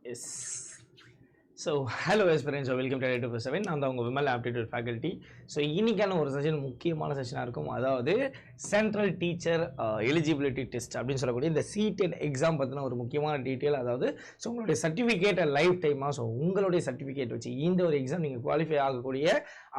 Yes. So, hello aspirants, welcome to 827. நான் தான் உங்கள் விமல் ஆப்டிடியூட் ஃபேக்கல்ட்டி. ஸோ இன்றைக்கான ஒரு செஷன் முக்கியமான செஷனாக இருக்கும். அதாவது சென்ட்ரல் டீச்சர் எலிஜிபிலிட்டி டெஸ்ட் அப்படின்னு சொல்லக்கூடிய இந்த சிடெட் எக்ஸாம் பற்றின ஒரு முக்கியமான டீட்டெயில். அதாவது ஸோ உங்களுடைய சர்டிஃபிகேட் லைஃப் டைமாக, ஸோ உங்களுடைய சர்டிஃபிகேட் வச்சு இந்த ஒரு எக்ஸாம் நீங்கள் குவாலிஃபை ஆகக்கூடிய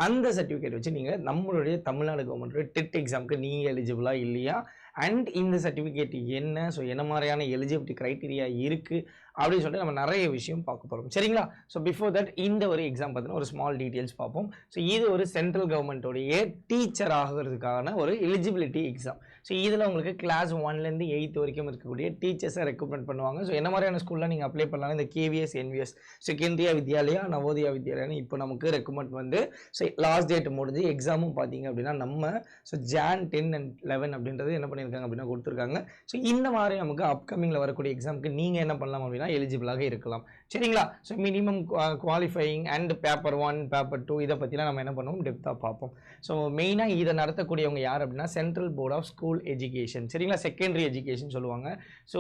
அந்த சர்டிஃபிகேட் வச்சு நீங்கள் நம்மளுடைய தமிழ்நாடு கவர்மெண்ட்டுடைய டெட் எக்ஸாமுக்கு நீங்கள் எலிஜிபிளாக இல்லையா, அண்ட் இந்த சர்டிஃபிகேட் என்ன, ஸோ என்ன மாதிரியான எலிஜிபிலிட்டி க்ரைட்டீரியா இருக்குது அப்படின்னு சொல்லிட்டு நம்ம நிறைய விஷயம் பார்க்க போகிறோம். சரிங்களா? ஸோ பிஃபோர் தட் இந்த ஒரு எக்ஸாம் பார்த்தீங்கன்னா ஒரு ஸ்மால் டீட்டெயில்ஸ் பார்ப்போம். ஸோ இது ஒரு சென்ட்ரல் கவர்மெண்ட்டோடைய டீச்சர் ஆகிறதுக்கான ஒரு எலிஜிபிலிட்டி எக்ஸாம். ஸோ இதில் உங்களுக்கு கிளாஸ் 1லேருந்து 8th வரைக்கும் இருக்கக்கூடிய டீச்சர்ஸை ரெக்ரூட்மெண்ட் பண்ணுவாங்க. ஸோ என்ன மாதிரியான ஸ்கூலில் நீங்கள் அப்ளை பண்ணலாம், இந்த KVS NVS செகண்டரியா வித்யாலயா நவோதயா வித்யாலயான்னு இப்போ நமக்கு ரெக்ரூட்மெண்ட் வந்து ஸோ லாஸ்ட் டேட் முடிஞ்சு எக்ஸாமும் பார்த்தீங்க அப்படின்னா நம்ம ஸோ Jan 10 and 11 அப்படின்றது என்ன பண்ணியிருக்காங்க அப்படின்னா கொடுத்துருக்காங்க. ஸோ இந்த மாதிரி நமக்கு அப்கமிங்கில் வரக்கூடிய எக்ஸாமுக்கு நீங்கள் என்ன பண்ணலாம் அப்படின்னா எலிஜிபிளாக இருக்கலாம். சரிங்களா? So minimum qualifying and paper 1 paper 2 இதை பற்றிலாம் நம்ம என்ன பண்ணுவோம் டெப்த்தாக பார்ப்போம். ஸோ மெயினாக இதை நடத்தக்கூடியவங்க யார் அப்படின்னா central board of school education. சரிங்களா? செகண்டரி எஜுகேஷன் சொல்லுவாங்க. ஸோ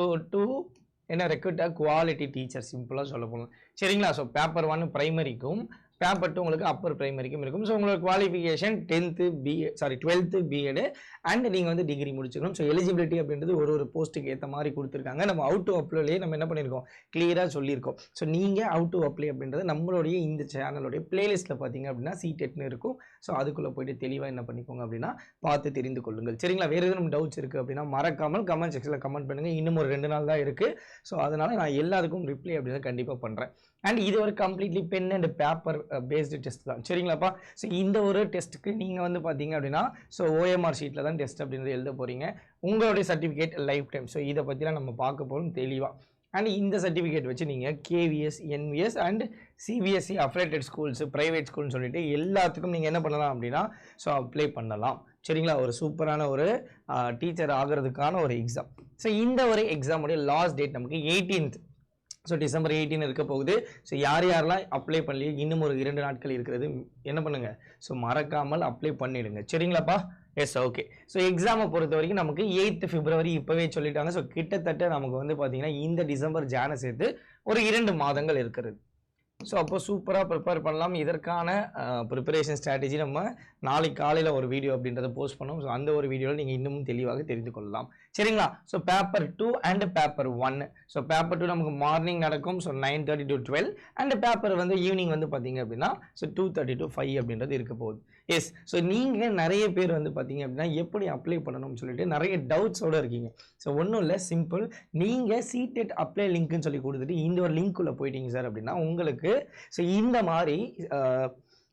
என்ன ரெக்ரூட் குவாலிட்டி டீச்சர் சிம்பிளாக சொல்ல போகலாம். சரிங்களா? ஸோ பேப்பர் 1 பிரைமரிக்கும் பேப்பர் 2 உங்களுக்கு அப்பர் பிரைமரிக்கும் இருக்கும். ஸோ உங்களுக்கு குவாலிஃபிகேஷன் 12th BEd அண்ட் நீங்கள் வந்து டிகிரி முடிச்சுக்கணும். ஸோ எலிஜிபிலிட்டி அப்படின்றது ஒரு போஸ்ட்டுக்கு ஏற்ற மாதிரி கொடுத்துருக்காங்க. நம்ம அவுட் டு அப்ளைலேயே நம்ம என்ன பண்ணியிருக்கோம் கிளியராக சொல்லியிருக்கோம். ஸோ நீங்கள் அவுட் டு அப்ளை அப்படின்றது நம்மளுடைய இந்த சேனலுடைய பிளேலிஸ்ட்டில் பார்த்தீங்க அப்படின்னா சிடெட்னு இருக்கும். ஸோ அதுக்குள்ளே போய்ட்டு தெளிவாக என்ன பண்ணிக்கோங்க அப்படின்னா பார்த்து தெரிந்து கொள்ளுங்கள். சரிங்களா? வேறு எதுவும் டவுட்ஸ் இருக்குது அப்படின்னா மறக்காமல் கமெண்ட் செக்ஷனில் கமெண்ட் பண்ணுங்கள். இன்னும் ஒரு 2 நாள் தான் இருக்குது. ஸோ அதனால் நான் எல்லாத்துக்கும் ரிப்ளை அப்படின்றத கண்டிப்பாக பண்ணுறேன். அண்ட் இது ஒரு completely pen and paper based test தான். சரிங்களாப்பா? ஸோ இந்த ஒரு டெஸ்ட்டுக்கு நீங்கள் வந்து பார்த்தீங்க அப்படின்னா ஸோ OMR ஷீட்டில் தான் டெஸ்ட் அப்படின்றது எழுத போகிறீங்க. உங்களுடைய சர்டிஃபிகேட் லைஃப் டைம். ஸோ இதை பற்றிலாம் நம்ம பார்க்க போகிறோம் தெளிவாக. அண்ட் இந்த சர்டிஃபிகேட் வச்சு நீங்கள் KVS NVS and CBSE affiliated schools private ஸ்கூல்னு சொல்லிட்டு எல்லாத்துக்கும் நீங்கள் என்ன பண்ணலாம் அப்படின்னா ஸோ அப்ளை பண்ணலாம். சரிங்களா? ஒரு சூப்பரான ஒரு டீச்சர் ஆகிறதுக்கான ஒரு எக்ஸாம். ஸோ இந்த ஒரு எக்ஸாமுடைய லாஸ்ட் டேட் நமக்கு 18th. ஸோ December 18 இருக்க போகுது. ஸோ யாரெல்லாம் அப்ளை பண்ணலையோ இன்னும் ஒரு 2 நாட்கள் இருக்கிறது என்ன பண்ணுங்கள் ஸோ மறக்காமல் அப்ளை பண்ணிடுங்க. சரிங்களாப்பா? Yes, okay. ஸோ எக்ஸாமை பொறுத்த வரைக்கும் நமக்கு 8th February இப்போவே சொல்லிட்டாங்க. ஸோ கிட்டத்தட்ட நமக்கு வந்து பார்த்தீங்கன்னா இந்த டிசம்பர் ஜானை சேர்த்து ஒரு 2 மாதங்கள் இருக்கிறது. ஸோ அப்போ சூப்பராக ப்ரிப்பேர் பண்ணலாம். இதற்கான ப்ரிப்பரேஷன் ஸ்ட்ராட்டஜி நம்ம நாளைக்கு காலையில் ஒரு வீடியோ அப்படின்றத போஸ்ட் பண்ணோம். ஸோ அந்த ஒரு வீடியோவில் நீங்கள் இன்னமும் தெளிவாக தெரிந்து கொள்ளலாம். சரிங்களா? So paper 2 and paper 1. So paper 2 நமக்கு மார்னிங் நடக்கும். ஸோ 9:30 to 12 அண்ட் பேப்பர் வந்து ஈவினிங் வந்து பார்த்தீங்க அப்படின்னா ஸோ 2:30 to 5 அப்படின்றது இருக்க போகுது. எஸ். ஸோ நீங்கள் நிறைய பேர் வந்து பார்த்தீங்க அப்படின்னா எப்படி அப்ளை பண்ணணும்னு சொல்லிட்டு நிறைய டவுட்ஸோடு இருக்கீங்க. ஸோ ஒன்றும் இல்லை, சிம்பிள். நீங்கள் சிடெட் அப்ளை லிங்க்னு சொல்லி கொடுத்துட்டு இந்த ஒரு லிங்க்குள்ளே போயிட்டீங்க சார் அப்படின்னா உங்களுக்கு ஸோ இந்த மாதிரி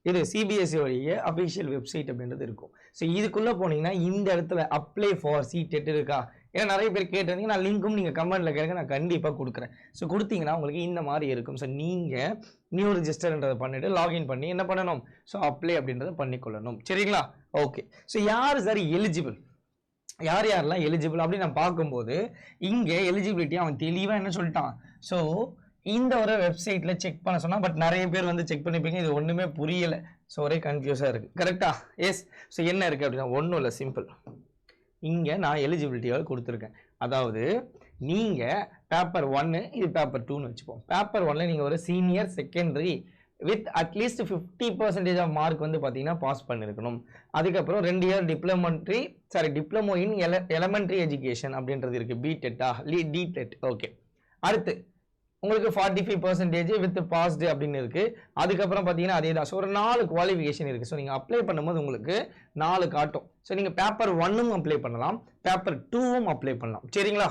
இது CBSE உடைய அஃபிஷியல் வெப்சைட் அப்படின்றது இருக்கும். ஸோ இதுக்குள்ளே போனீங்கன்னா இந்த இடத்துல அப்ளை ஃபார் சிடெட் இருக்கா, ஏன்னா நிறைய பேர் கேட்டிருந்தீங்க. நான் லிங்க்கும் நீங்கள் கமெண்ட்டில் கேட்க நான் கண்டிப்பாக கொடுக்குறேன். ஸோ கொடுத்தீங்கன்னா உங்களுக்கு இந்த மாதிரி இருக்கும். ஸோ நீங்கள் நியூ ரிஜிஸ்டர்ன்றதை பண்ணிவிட்டு லாகின் பண்ணி என்ன பண்ணணும் ஸோ அப்ளை அப்படின்றத பண்ணிக்கொள்ளணும். சரிங்களா? ஓகே. ஸோ யார் சார் எலிஜிபிள், யாரெல்லாம் எலிஜிபிள் அப்படின்னு நான் பார்க்கும்போது இங்கே எலிஜிபிலிட்டி அவன் தெளிவாக என்ன சொல்லிட்டான். ஸோ இந்த ஒரு வெப்சைட்டில் செக் பண்ண சொன்னால், பட் நிறைய பேர் வந்து செக் பண்ணிப்பீங்க, இது ஒன்றுமே புரியலை. ஸோ ஒரே கன்ஃபியூஸாக இருக்குது. கரெக்டாக? எஸ். ஸோ என்ன இருக்குது அப்படின்னா ஒன்றும் இல்லை, சிம்பிள். இங்கே நான் எலிஜிபிலிட்டியாக கொடுத்துருக்கேன். அதாவது நீங்கள் பேப்பர் 1 இது பேப்பர் 2ன்னு வச்சுப்போம். பேப்பர் 1ல் நீங்கள் ஒரு senior secondary with at least 50% of mark வந்து பார்த்தீங்கன்னா பாஸ் பண்ணியிருக்கணும். அதுக்கப்புறம் 2 year diploma in elementary education அப்படின்றது இருக்குது. BTET DTET. ஓகே. அடுத்து உங்களுக்கு 45% வித் பாஸ்டு அப்படின்னு இருக்குது. அதுக்கப்புறம் பார்த்தீங்கன்னா அதே தான். ஸோ ஒரு 4 குவாலிஃபிகேஷன் இருக்குது. ஸோ நீங்கள் அப்ளை பண்ணும்போது உங்களுக்கு 4 காட்டும். ஸோ நீங்கள் பேப்பர் 1ம் அப்ளை பண்ணலாம், பேப்பர் 2ம் அப்ளை பண்ணலாம். சரிங்களா?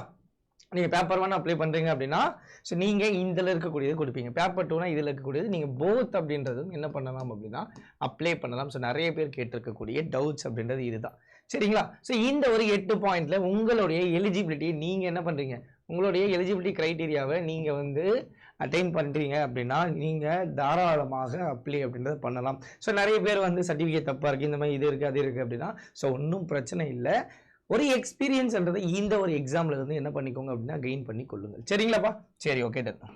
நீங்கள் பேப்பர் 1 அப்ளை பண்ணுறீங்க அப்படின்னா ஸோ நீங்கள் இதில் இருக்கக்கூடியது கொடுப்பீங்க. பேப்பர் 2னா இதில் இருக்கக்கூடியது நீங்கள் போத் அப்படின்றதும் என்ன பண்ணலாம் அப்படின்னா அப்ளை பண்ணலாம். ஸோ நிறைய பேர் கேட்டிருக்கக்கூடிய டவுட்ஸ் அப்படின்றது இதுதான். சரிங்களா? ஸோ இந்த ஒரு 8 பாயிண்டில் உங்களுடைய எலிஜிபிலிட்டி நீங்கள் என்ன பண்ணுறீங்க, உங்களுடைய எலிஜிபிலிட்டி க்ரைட்டீரியாவை நீங்கள் வந்து அட்டைன் பண்ணுறீங்க அப்படின்னா நீங்கள் தாராளமாக அப்ளை அப்படின்றத பண்ணலாம். ஸோ நிறைய பேர் வந்து சர்டிஃபிகேட் தப்பாக இருக்குது, இந்த மாதிரி இது இருக்குது அது இருக்குது அப்படின்னா ஸோ ஒன்றும் பிரச்சனை இல்லை. ஒரு எக்ஸ்பீரியன்ஸ்ன்றதை இந்த ஒரு எக்ஸாமில் இருந்து என்ன பண்ணிக்கோங்க அப்படின்னா கெயின் பண்ணி கொள்ளுங்கள். சரிங்களாப்பா? சரி, ஓகே, டன்.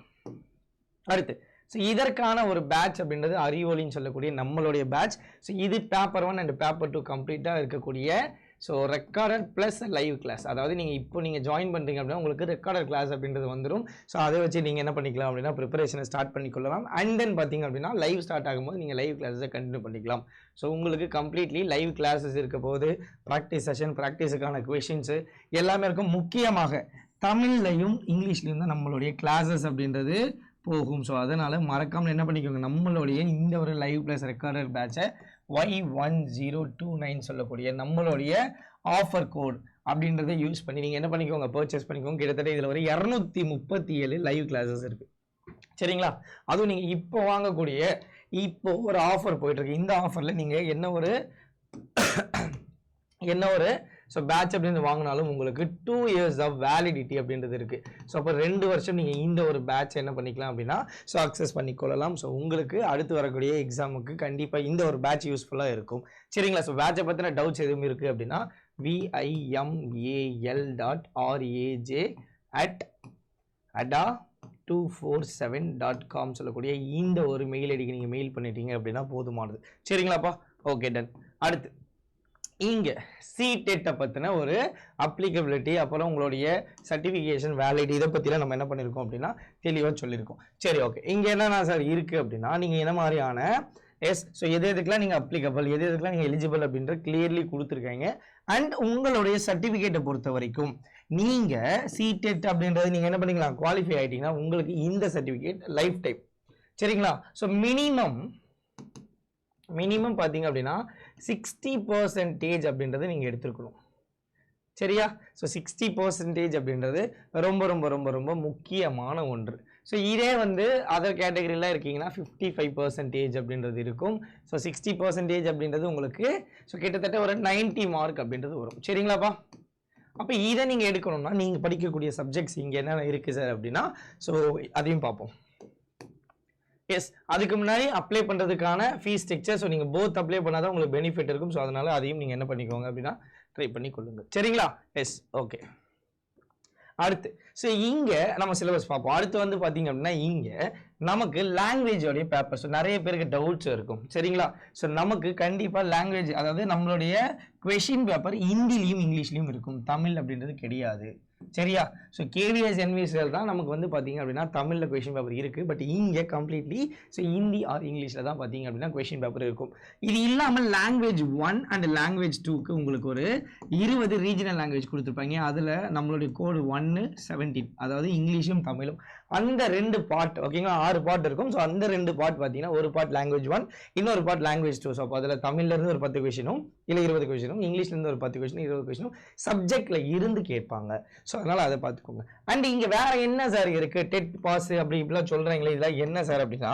அடுத்து ஸோ இதற்கான ஒரு பேட்ச் அப்படின்றது அரியோலின்னு சொல்லக்கூடிய நம்மளுடைய பேட்ச். ஸோ இது பேப்பர் 1 அண்ட் பேப்பர் 2 கம்ப்ளீட்டாக இருக்கக்கூடிய so recorded plus live class, அதாவது நீங்கள் ஜாயின் பண்ணுறீங்க அப்படின்னா உங்களுக்கு ரெக்கார்டட் கிளாஸ் அப்படின்றது வந்துடும். ஸோ அதை வச்சு நீங்கள் என்ன பண்ணிக்கலாம் அப்படின்னா ப்ரிப்பரேஷனை ஸ்டார்ட் பண்ணிக்கொள்ளலாம். அண்ட் தென் பார்த்தீங்க அப்படின்னா லைவ் ஸ்டார்ட் ஆகும்போது நீங்கள் லைவ் கிளாஸை கண்டினியூ பண்ணிக்கலாம். ஸோ உங்களுக்கு கம்ப்ளீட்லி லைவ் கிளாஸஸ் இருக்க போது, ப்ராக்டிஸ் செஷன், ப்ராக்டிஸுக்கான கொஷின்ஸு எல்லாமே இருக்கும். முக்கியமாக தமிழ்லையும் இங்கிலீஷ்லையும் தான் நம்மளுடைய கிளாஸஸ் அப்படின்றது போகும். ஸோ அதனால் மறக்காமல் என்ன பண்ணிக்கோங்க, நம்மளுடைய இந்த ஒரு லைவ் கிளாஸ் ரெக்கார்டட் பேட்சை Y1029 சொல்லக்கூடிய நம்மளுடைய ஆஃபர் கோட் அப்படின்றத யூஸ் பண்ணி நீங்கள் என்ன பண்ணிக்கோங்க, பர்ச்சேஸ் பண்ணிக்கோங்க. கிட்டத்தட்ட இதில் ஒரு 237 லைவ் கிளாஸஸ் இருக்குது. சரிங்களா? அதுவும் நீங்கள் இப்போ வாங்கக்கூடிய இப்போ ஒரு ஆஃபர் போயிட்டுருக்கு. இந்த ஆஃபரில் நீங்கள் என்ன ஒரு ஸோ பேட்ச் அப்படின்னு வாங்கினாலும் உங்களுக்கு 2 years ஆஃப் வேலிடிட்டி அப்படின்றது இருக்குது. ஸோ அப்போ 2 வருஷம் நீங்கள் இந்த ஒரு பேட்ச் என்ன பண்ணிக்கலாம் அப்படின்னா ஸோ அக்சஸ் பண்ணிக்கொள்ளலாம். ஸோ உங்களுக்கு அடுத்து வரக்கூடிய எக்ஸாமுக்கு கண்டிப்பாக இந்த ஒரு பேட்ச் யூஸ்ஃபுல்லாக இருக்கும். சரிங்களா? ஸோ பேட்சை பற்றின டவுட்ஸ் எதுவும் இருக்குது அப்படின்னா vimal.raj@ada247.com சொல்லக்கூடிய இந்த ஒரு மெயில் ஐடிக்கு நீங்கள் மெயில் பண்ணிட்டீங்க அப்படின்னா போதுமானது. சரிங்களாப்பா? Okay, done. அடுத்து இங்கே சிடெட்டை பற்றின ஒரு அப்ளிகபிலிட்டி, அப்புறம் உங்களுடைய சர்டிஃபிகேஷன் வேலிடி, இதை பற்றிலாம் நம்ம என்ன பண்ணியிருக்கோம் அப்படின்னா தெளிவாக சொல்லியிருக்கோம். சரி, ஓகே. இங்கே என்னென்ன சார் இருக்குது அப்படின்னா நீங்கள் என்ன மாதிரியான ஸோ எதுக்கெல்லாம் நீங்கள் அப்ளிகபிள், எதுக்கெல்லாம் நீங்கள் எலிஜிபிள் அப்படின்ற கிளியர்லி கொடுத்துருக்காங்க. அண்ட் உங்களுடைய சர்டிஃபிகேட்டை பொறுத்த வரைக்கும் நீங்கள் சிடெட் அப்படின்றது நீங்கள் என்ன பண்ணிக்கலாம், குவாலிஃபை ஆகிட்டீங்கன்னா உங்களுக்கு இந்த சர்டிஃபிகேட் லைஃப் டைம். சரிங்களா? ஸோ மினிமம் பார்த்தீங்க அப்படின்னா 60% அப்படின்றத நீங்கள் எடுத்துருக்கணும். சரியா? ஸோ 60% அப்படின்றது ரொம்ப ரொம்ப ரொம்ப ரொம்ப முக்கியமான ஒன்று. ஸோ இதே அதர் கேட்டகரியில் இருக்கீங்கன்னா 55% அப்படின்றது இருக்கும். ஸோ 60% அப்படின்றது உங்களுக்கு ஸோ கிட்டத்தட்ட ஒரு 90 மார்க் அப்படின்றது வரும். சரிங்களாப்பா? அப்போ இதை நீங்கள் எடுக்கணும்னா நீங்கள் படிக்கக்கூடிய சப்ஜெக்ட்ஸ் இங்கே என்னென்ன இருக்குது சார் அப்படின்னா ஸோ அதையும் பார்ப்போம். எஸ், அதுக்கு முன்னாடி அப்ளை பண்ணுறதுக்கான ஃபீஸ் ஸ்ட்ரக்சர். ஸோ நீங்கள் போத் அப்ளை பண்ணால் தான் உங்களுக்கு பெனிஃபிட் இருக்கும். ஸோ அதனால் அதையும் நீங்கள் என்ன பண்ணிக்கோங்க அப்படின்னா ட்ரை பண்ணி கொள்ளுங்க. சரிங்களா? S, okay. அடுத்து ஸோ இங்கே நம்ம சிலபஸ் பார்ப்போம். அடுத்து பார்த்தீங்க அப்படின்னா இங்கே நமக்கு லாங்குவேஜோடைய பேப்பர். ஸோ நிறைய பேருக்கு டவுட்ஸ் இருக்கும். சரிங்களா? ஸோ நமக்கு கண்டிப்பாக லாங்குவேஜ், அதாவது நம்மளுடைய கொஷின் பேப்பர் ஹிந்திலையும் இங்கிலீஷ்லையும் இருக்கும், தமிழ் அப்படின்றது கிடையாது. சரியா? ஸோ கேவிஎஸ் என்விஎஸ்எல் தான் நமக்கு பார்த்தீங்க அப்படின்னா தமிழில் கொஷின் பேப்பர் இருக்குது. பட் இங்கே கம்ப்ளீட்லி ஸோ ஹிந்தி ஆர் இங்கிலீஷில் தான் பார்த்தீங்க அப்படின்னா கொஷின் பேப்பர் இருக்கும். இது இல்லாமல் லாங்குவேஜ் 1 அண்ட் லாங்குவேஜ் 2க்கு உங்களுக்கு ஒரு 20 ரீஜனல் லாங்குவேஜ் கொடுத்துருப்பாங்க. அதில் நம்மளுடைய கோடு 1-17, அதாவது இங்கிலீஷும் தமிழும், அந்த 2 பார்ட். ஓகேங்களா? 6 பார்ட் இருக்கும். ஸோ அந்த 2 பார்ட் பார்த்தீங்கன்னா ஒரு பார்ட் லாங்குவேஜ் 1, இன்னொரு பார்ட் லாங்குவேஜ் 2. ஸோ அப்போ அதில் தமிழ்லேருந்து ஒரு 10 கொஷினும் இல்லை 20 கொஷினும், இங்கிலீஷ்லேருந்து ஒரு 10 கொஷினும் 20 கொஷினும் சப்ஜெக்டில் இருந்து கேட்பாங்க. ஸோ அதனால் அதை பார்த்துக்கோங்க. அண்ட் இங்கே வேற என்ன சார் இருக்குது, டெட் பாஸ் அப்படி இப்படிலாம் சொல்கிறீங்களே, இதெல்லாம் என்ன சார் அப்படின்னா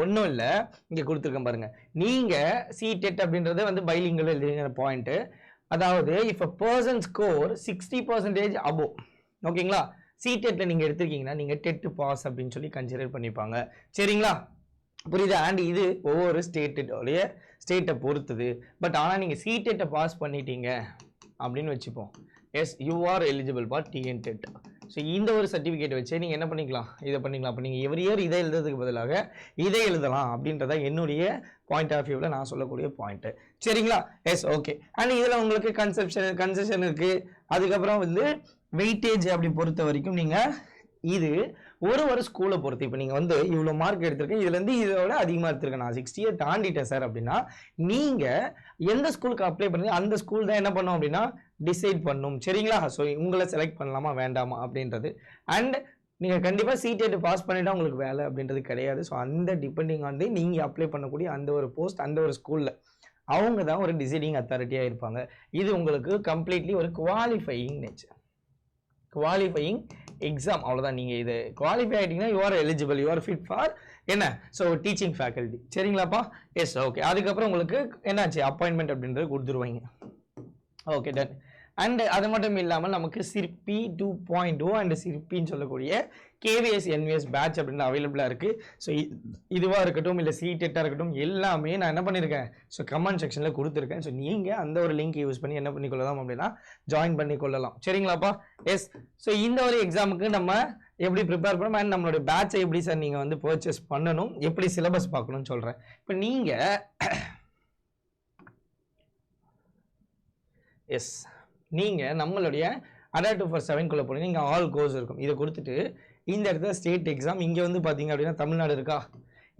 ஒன்றும் இல்லை. இங்கே கொடுத்துருக்கேன் பாருங்கள். நீங்கள் சிடெட் அப்படின்றது பைலிங்குவல் எழுதுங்கிற பாயிண்ட்டு. அதாவது if a person score 60% above, ஓகேங்களா, சிடெட்ல நீங்கள் எடுத்திருக்கீங்கன்னா நீங்கள் டெட் பாஸ் அப்படின்னு சொல்லி கன்சிடர் பண்ணிப்பாங்க. சரிங்களா? புரியுதா? அண்ட் இது ஒவ்வொரு ஸ்டேட்டை பொறுத்துது. பட் ஆனால் நீங்கள் சிடெட்டை பாஸ் பண்ணிட்டீங்க அப்படின்னு வச்சுப்போம். Yes, you are eligible for TN TET. So இந்த ஒரு சர்டிஃபிகேட் வச்சு நீங்கள் என்ன பண்ணிக்கலாம், இதை பண்ணிக்கலாம். அப்போ நீங்கள் எவ்ரி இயர் இதை எழுதுறதுக்கு பதிலாக இதை எழுதலாம் அப்படின்றத என்னுடைய பாயிண்ட் ஆஃப் வியூவில் நான் சொல்லக்கூடிய பாயிண்ட்டு. சரிங்களா? S, okay. அண்ட் இதில் உங்களுக்கு கன்செஷன் இருக்குது. அதுக்கப்புறம் வெயிட்டேஜ் அப்படி பொறுத்த வரைக்கும் நீங்கள் இது ஒரு ஸ்கூலை பொறுத்து, இப்போ நீங்கள் இவ்வளோ மார்க் எடுத்திருக்கேன், இதுலேருந்து இதோட அதிகமாக எடுத்திருக்கேன், நான் 60 தாண்டிட்டேன் சார் அப்படின்னா நீங்கள் எந்த ஸ்கூலுக்கு அப்ளை பண்ணி அந்த ஸ்கூல் தான் என்ன பண்ணும் அப்படின்னா டிசைட் பண்ணும். சரிங்களா? ஸோ உங்களை செலக்ட் பண்ணலாமா வேண்டாமா அப்படின்றது. அண்ட் நீங்கள் கண்டிப்பாக சிடெட் பாஸ் பண்ணிட்டா உங்களுக்கு வேலை அப்படின்றது கிடையாது. ஸோ அந்த டிபெண்டிங் ஆன் நீங்கள் அப்ளை பண்ணக்கூடிய அந்த ஒரு போஸ்ட், அந்த ஒரு ஸ்கூலில் அவங்க தான் ஒரு டிசைடிங் அத்தாரிட்டியாக இருப்பாங்க. இது உங்களுக்கு கம்ப்ளீட்லி ஒரு குவாலிஃபையிங் நேச்சர், குவாலிஃபையிங் எக்ஸாம், அவ்வளோதான். நீங்கள் இது குவாலிஃபை ஆகிட்டீங்கன்னா you are eligible, you are fit for என்ன ஸோ டீச்சிங் ஃபேக்கல்ட்டி. சரிங்களாப்பா? Yes, okay. அதுக்கப்புறம் உங்களுக்கு என்னாச்சு, அப்பாயின்மெண்ட் அப்படின்றது கொடுத்துருவாங்க. Okay, ton. அண்ட் அது மட்டும் இல்லாமல் நமக்கு சிற்பி 2.0 அண்ட் சிற்பின்னு சொல்லக்கூடிய கேவிஎஸ் என்விஎஸ் பேட்ச் அப்படின்னு அவைலபிளாக இருக்குது. ஸோ இதுவாக இருக்கட்டும் இல்லை சிடெட்டாக இருக்கட்டும் எல்லாமே நான் என்ன பண்ணியிருக்கேன், ஸோ கமெண்ட் செக்ஷனில் கொடுத்துருக்கேன். ஸோ நீங்கள் அந்த ஒரு லிங்க் யூஸ் பண்ணி என்ன பண்ணிக்கொள்ளலாம் அப்படின்னா ஜாயின் பண்ணிக்கொள்ளலாம். சரிங்களாப்பா? எஸ். ஸோ இந்த ஒரு எக்ஸாமுக்கு நம்ம எப்படி ப்ரிப்பேர் பண்ணணும் அண்ட் நம்மளுடைய பேட்சை எப்படி சார் நீங்கள் பர்ச்சேஸ் பண்ணணும், எப்படி சிலபஸ் பார்க்கணும்னு சொல்கிறேன். இப்போ நீங்கள் எஸ் நீங்கள் நம்மளுடைய Adaptive for 7 போனீங்க, இங்கே ஆல் கோர்ஸ் இருக்கும். இதை கொடுத்துட்டு இந்த இடத்துல ஸ்டேட் எக்ஸாம், இங்கே வந்து பார்த்தீங்க அப்படின்னா தமிழ்நாடு இருக்கா,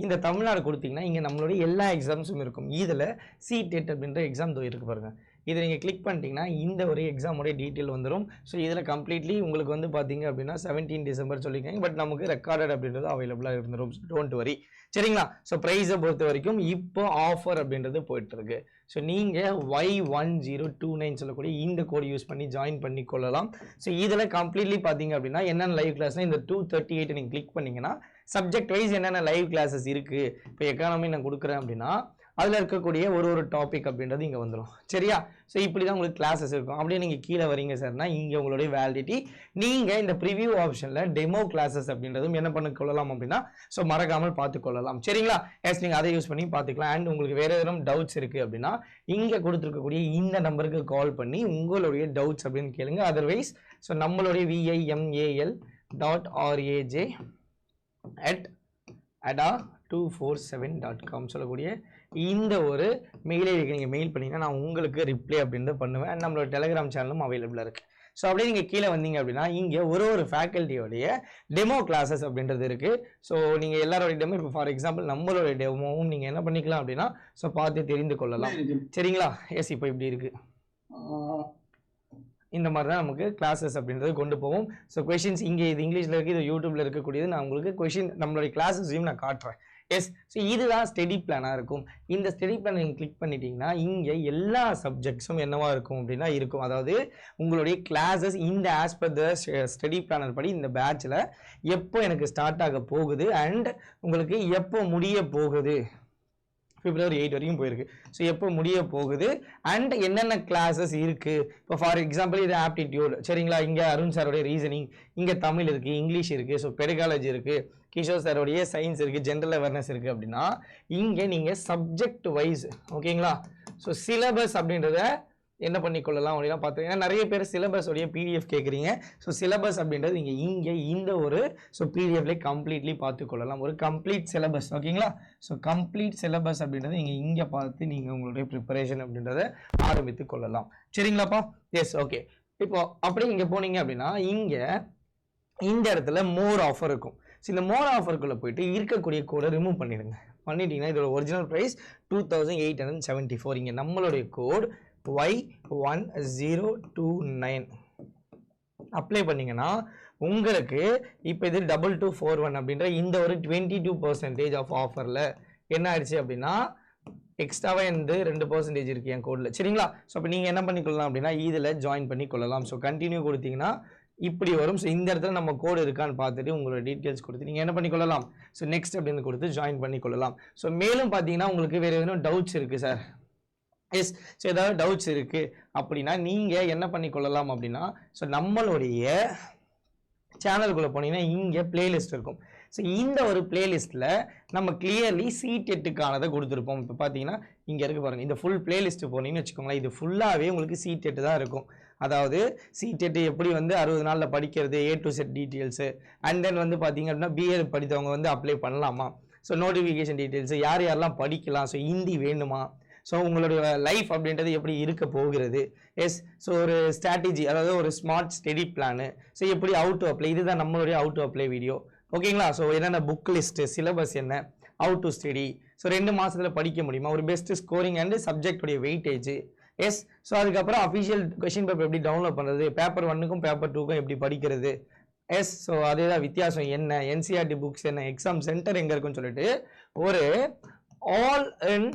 இந்த தமிழ்நாடு கொடுத்தீங்கன்னா இங்கே நம்மளுடைய எல்லா எக்ஸாம்ஸும் இருக்கும். இதில் CTET அப்படின்ற எக்ஸாம் இருக்கு பாருங்கள். இதை நீங்கள் கிளிக் பண்ணிட்டீங்கன்னா இந்த ஒரு எக்ஸாமோடைய டீட்டெயில் வந்துடும். ஸோ இதில் கம்ப்ளீட்லி உங்களுக்கு வந்து பார்த்தீங்க அப்படின்னா 17 டிசம்பர் சொல்லியிருக்காங்க. பட் நமக்கு ரெக்கார்டட் அப்படின்றது அவைலபிளாக இருந்துடும். டோன்ட் வரி, சரிங்களா? ஸோ ப்ரைஸை பொறுத்த வரைக்கும் இப்போ ஆஃபர் அப்படின்றது போயிட்டுருக்கு. ஸோ நீங்கள் Y1029 சொல்லக்கூடிய இந்த கோட் யூஸ் பண்ணி ஜாயின் பண்ணி கொள்ளலாம். ஸோ இதில் கம்ப்ளீட்லி பார்த்தீங்க அப்படின்னா என்னென்ன லைவ் கிளாஸ்னால் இந்த 238 நீங்கள் கிளிக் பண்ணிங்கன்னா சப்ஜெக்ட் வைஸ் என்னென்ன லைவ் கிளாஸஸ் இருக்குது. இப்போ எக்கானமி நான் கொடுக்குறேன் அப்படின்னா அதில் இருக்கக்கூடிய ஒரு டாபிக் அப்படின்றது இங்கே வந்துடும். சரியா? ஸோ இப்படி தான் உங்களுக்கு கிளாஸஸ் இருக்கும். அப்படியே நீங்கள் கீழே வரீங்க சார்னா இங்கே உங்களுடைய வேலிடிட்டி, நீங்கள் இந்த ப்ரிவியூ ஆப்ஷனில் டெமோ கிளாஸஸ் அப்படின்றதும் என்ன பண்ண கொள்ளலாம் அப்படின்னா ஸோ மறக்காமல் பார்த்துக்கொள்ளலாம். சரிங்களா? எஸ் நீங்கள் அதை யூஸ் பண்ணி பார்த்துக்கலாம். அண்ட் உங்களுக்கு வேறு எதுவும் டவுட்ஸ் இருக்குது அப்படின்னா இங்கே கொடுத்துருக்கக்கூடிய இந்த நம்பருக்கு கால் பண்ணி உங்களுடைய டவுட்ஸ் அப்படின்னு கேளுங்க. அதர்வைஸ் ஸோ நம்மளுடைய vimal.raj@ada247.com சொல்லக்கூடிய இந்த ஒரு மெயில் ஐடிக்கு நீங்கள் மெயில் பண்ணிங்கன்னா நான் உங்களுக்கு ரிப்ளை அப்படின்றது பண்ணுவேன். அண்ட் நம்மளோட டெலிகிராம் சேனலும் அவைலபிளாக இருக்குது. ஸோ அப்படியே நீங்கள் கீழே வந்தீங்க அப்படின்னா இங்கே ஒரு ஃபேக்கல்ட்டியோடைய டெமோ கிளாஸஸ் அப்படின்றது இருக்குது. ஸோ நீங்கள் எல்லாரோடைய டெமோ, இப்போ ஃபார் எக்ஸாம்பிள் நம்மளுடைய டெமோவும் நீங்கள் என்ன பண்ணிக்கலாம் அப்படின்னா ஸோ பார்த்து தெரிந்து கொள்ளலாம். சரிங்களா? எஸ் இப்போ இப்படி இருக்குது. இந்த மாதிரி தான் நமக்கு கிளாஸஸ் அப்படின்றது கொண்டு போவோம். ஸோ கொஷின்ஸ் இங்கே இது இங்கிலீஷில் இருக்குது, இது யூடியூப்பில் இருக்கக்கூடியது. நான் உங்களுக்கு கொஷின் நம்மளுடைய கிளாஸஸையும் நான் காட்டுறேன். எஸ் ஸோ இதுதான் ஸ்டடி பிளானாக இருக்கும். இந்த ஸ்டடி பிளான் நீங்கள் கிளிக் பண்ணிட்டீங்கன்னா இங்கே எல்லா சப்ஜெக்ட்ஸும் என்னவா இருக்கும் அப்படின்னா இருக்கும். அதாவது உங்களுடைய கிளாஸஸ் இந்த as per the study planar படி இந்த பேட்சில் எப்போ எனக்கு ஸ்டார்ட் ஆக போகுது அண்ட் உங்களுக்கு எப்போ முடிய போகுது, February 8 வரைக்கும் போயிருக்கு. ஸோ எப்போ முடிய போகுது அண்ட் என்னென்ன கிளாஸஸ் இருக்குது. இப்போ ஃபார் எக்ஸாம்பிள் இது ஆப்டிடியூட், சரிங்களா? இங்கே அருண் சாரோடைய ரீசனிங், இங்கே தமிழ் இருக்குது, இங்கிலீஷ் இருக்குது, ஸோ பெடகாலஜி இருக்குது, கிஷோர் சாரோடைய சயின்ஸ் இருக்குது, ஜென்ரல் அவேர்னஸ் இருக்குது. அப்படின்னா இங்கே நீங்கள் சப்ஜெக்ட் வைஸ் ஓகேங்களா ஸோ சிலபஸ் அப்படின்றத என்ன பண்ணிக்கொள்ளலாம் அப்படின்னா பார்த்துக்கோங்க. நிறைய பேர் சிலபஸோடைய PDF கேட்குறீங்க. ஸோ சிலபஸ் அப்படின்றது நீங்கள் இங்கே இந்த ஒரு ஸோ PDFல கம்ப்ளீட்லி பார்த்துக்கொள்ளலாம். ஒரு கம்ப்ளீட் சிலபஸ் ஓகேங்களா. ஸோ கம்ப்ளீட் சிலபஸ் அப்படின்றது நீங்கள் இங்கே பார்த்து நீங்கள் உங்களுடைய ப்ரிப்பரேஷன் அப்படின்றத ஆரம்பித்து கொள்ளலாம். சரிங்களாப்பா? Yes okay. இப்போ அப்படியே இங்கே போனீங்க அப்படின்னா இங்கே இந்த இடத்துல மோர் ஆஃபர் இருக்கும். ஸோ இந்த மோர் ஆஃபருக்குள்ளே போயிட்டு இருக்கக்கூடிய கோடை ரிமூவ் பண்ணிடுங்க. பண்ணிட்டீங்கன்னா இதோட ஒரிஜினல் ப்ரைஸ் 2874. இங்கே நம்மளுடைய கோட் Y1029 அப்ளை பண்ணிங்கன்னா உங்களுக்கு இப்போ இது 2241 அப்படின்ற இந்த ஒரு 22% ஆஃப் ஆஃபரில் என்ன ஆயிடுச்சு அப்படின்னா எக்ஸ்ட்ராவாக இருந்து 2% இருக்குது என் கோடில். சரிங்களா? ஸோ அப்போ நீங்கள் என்ன பண்ணிக்கொள்ளலாம் அப்படின்னா இதில் ஜாயின் பண்ணி கொள்ளலாம். ஸோ கண்டினியூ கொடுத்தீங்கன்னா இப்படி வரும். ஸோ இந்த இடத்துல நம்ம கோடு இருக்கான்னு பார்த்துட்டு உங்களோட டீட்டெயில்ஸ் கொடுத்து நீங்கள் என்ன பண்ணிக்கொள்ளலாம். ஸோ நெக்ஸ்ட் அப்படின்னு கொடுத்து ஜாயின் பண்ணிக்கொள்ளலாம். ஸோ மேலும் பார்த்தீங்கன்னா உங்களுக்கு வேறு எதுவும் டவுட்ஸ் இருக்குது சார், எஸ் ஸோ ஏதாவது டவுட்ஸ் இருக்குது அப்படின்னா நீங்கள் என்ன பண்ணிக்கொள்ளலாம் அப்படின்னா ஸோ நம்மளுடைய சேனலுக்குள்ளே போனீங்கன்னா இங்கே பிளேலிஸ்ட் இருக்கும். ஸோ இந்த ஒரு பிளேலிஸ்ட்டில் நம்ம கிளியர்லி CTETக்கானதை கொடுத்துருப்போம். இப்போ பார்த்தீங்கன்னா இங்கே இருக்குது பாருங்கள், இந்த ஃபுல் பிளேலிஸ்ட்டு போனீங்கன்னு வச்சுக்கோங்களேன், இது ஃபுல்லாகவே உங்களுக்கு CTET தான் இருக்கும். அதாவது CTET எப்படி வந்து 60 நாளில் படிக்கிறது, A to Z details, and then வந்து பார்த்தீங்க அப்படின்னா BA படித்தவங்க வந்து அப்ளை பண்ணலாமா, ஸோ நோட்டிஃபிகேஷன் டீட்டெயில்ஸு, யார் யாரெல்லாம் படிக்கலாம், ஸோ ஹிந்தி வேணுமா, ஸோ உங்களுடைய லைஃப் அப்படின்றது எப்படி இருக்க போகிறது, எஸ் ஸோ ஒரு ஸ்ட்ராட்டஜி, அதாவது ஒரு ஸ்மார்ட் ஸ்டடி பிளானு, ஸோ எப்படி அவுட் டு அப்ளை, இதுதான் நம்மளுடைய அவுட் டு அப்ளை வீடியோ ஓகேங்களா. ஸோ என்னென்ன புக் லிஸ்ட்டு, சிலபஸ் என்ன, அவுட் டு ஸ்டடி, ஸோ 2 மாதத்தில் படிக்க முடியுமா, ஒரு பெஸ்ட் ஸ்கோரிங் அண்ட் சப்ஜெக்டுடைய வெயிட்டேஜ், எஸ் ஸோ அதுக்கப்புறம் அஃபிஷியல் கொஷின் பேப்பர் எப்படி டவுன்லோட் பண்ணுறது, பேப்பர் 1க்கும் பேப்பர் 2க்கும் எப்படி படிக்கிறது, எஸ் ஸோ அதே தான் வித்தியாசம் என்ன, NCERT புக்ஸ் என்ன, எக்ஸாம் சென்டர் எங்கே இருக்குன்னு சொல்லிட்டு ஒரு all in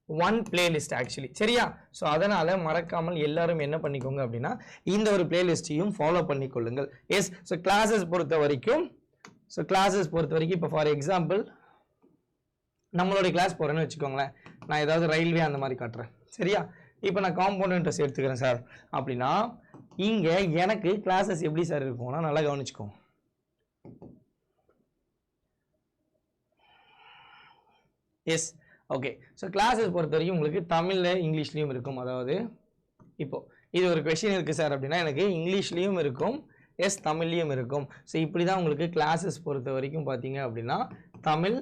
one playlist actually. சரியா? ஸோ அதனால் மறக்காமல் எல்லாரும் என்ன பண்ணிக்கோங்க அப்படின்னா இந்த ஒரு பிளேலிஸ்ட்டையும் ஃபாலோ பண்ணிக்கொள்ளுங்கள். எஸ் ஸோ கிளாஸஸ் பொறுத்த வரைக்கும் இப்போ ஃபார் எக்ஸாம்பிள் நம்மளுடைய கிளாஸ் போகிறேன்னு வச்சுக்கோங்களேன், நான் ஏதாவது ரயில்வே அந்த மாதிரி காட்டுறேன். சரியா? இப்போ நான் காம்போனன்ட்ஸ் எடுத்துக்கிறேன் சார் அப்படின்னா இங்கே எனக்கு கிளாஸஸ் எப்படி சார் இருக்கும்னா நல்லா கவனிச்சுக்கோங்க. S okay. ஸோ கிளாஸஸ் பொறுத்த வரைக்கும் உங்களுக்கு தமிழில் இங்கிலீஷ்லேயும் இருக்கும். அதாவது இப்போது இது ஒரு கொஷின் இருக்குது சார் அப்படின்னா எனக்கு இங்கிலீஷ்லேயும் இருக்கும், எஸ் தமிழ்லேயும் இருக்கும். ஸோ இப்படி தான் உங்களுக்கு கிளாஸஸ் பொறுத்த வரைக்கும் பார்த்தீங்க அப்படின்னா தமிழ்,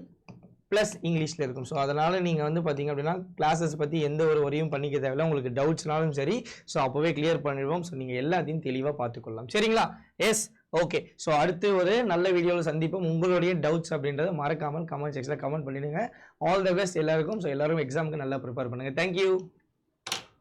ப்ளஸ் இங்கிலீஷில் இருக்கும். ஸோ அதனால் நீங்கள் வந்து பார்த்தீங்க அப்படின்னா கிளாஸஸ் பற்றி எந்த ஒரு வரையும் பண்ணிக்க தேவையில்லை. உங்களுக்கு டவுட்ஸ்னாலும் சரி ஸோ அப்போவே கிளியர் பண்ணிடுவோம். ஸோ நீங்கள் எல்லாத்தையும் தெளிவாக பார்த்துக்கொள்ளலாம். சரிங்களா? S, okay. ஸோ அடுத்து ஒரு நல்ல வீடியோவில் சந்திப்போம். உங்களுடைய டவுட்ஸ் அப்படின்றத மறக்காமல் கமெண்ட் செக்ஷனில் கமெண்ட் பண்ணிடுங்க. ஆல் த பெஸ்ட் எல்லாருக்கும். ஸோ எல்லாரும் எக்ஸாமுக்கு நல்லா ப்ரிப்பேர் பண்ணுங்கள். தேங்க்யூ.